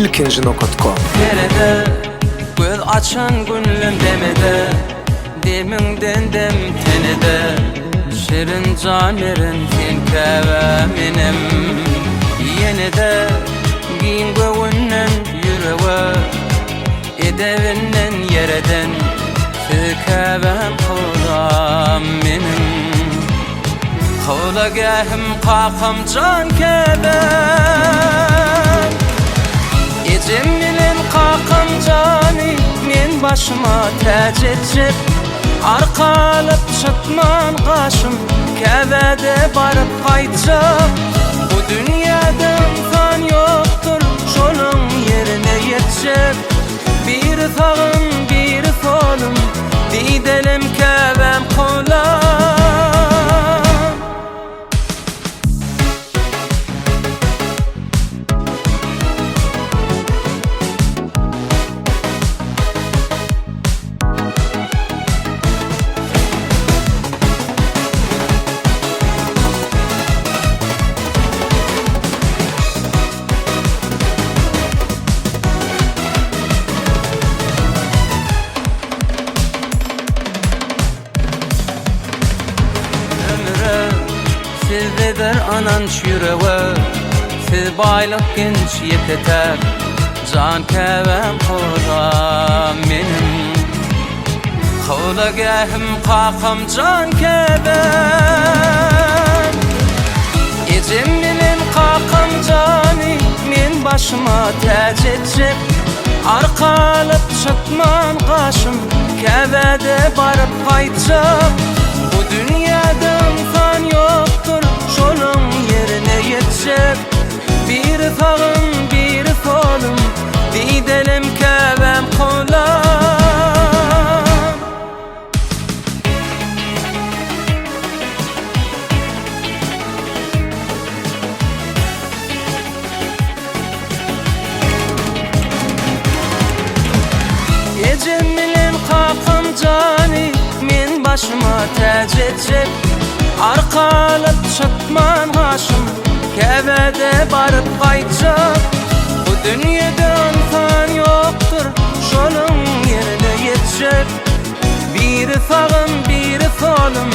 ilkinji.com. Nerede göz açan günlüm demede, deminden dem tenede, şirin canerin tinkeveminim. Yenide giyin göğünden yüreğe, edevinden yereden tükevem kulam benim. Kavlagahım kakam can kebem, ecemmilen kakam cani men başıma tac etcep. Arkalıp çıtman kaşım kebede barıp kaytacak. Bu dünyada insan yoktur şonun yerine yetecek. Bir sağım bir solum didelim kebem kulam. Sizdedir ananç yüreğe, siz baylık genç yeteter. Can kevem kulam benim. Kavlagahım kakam can kevem, ecemmilen kakam cani men başıma tac etcep. Arkalıp çıtman kaşım kebede barıp kaytacak. Bu dünyada insan yoktur şonun yerine yetecek. Bir sağım bir solum didelim kebem kulam. Ecemmilen kakam cani men başıma tac etcep. Arkalıp çıtman kaşım kebede barıp kaytacak. Bu dünyada insan yoktur şonun yerine yetecek. Bir sağım bir solum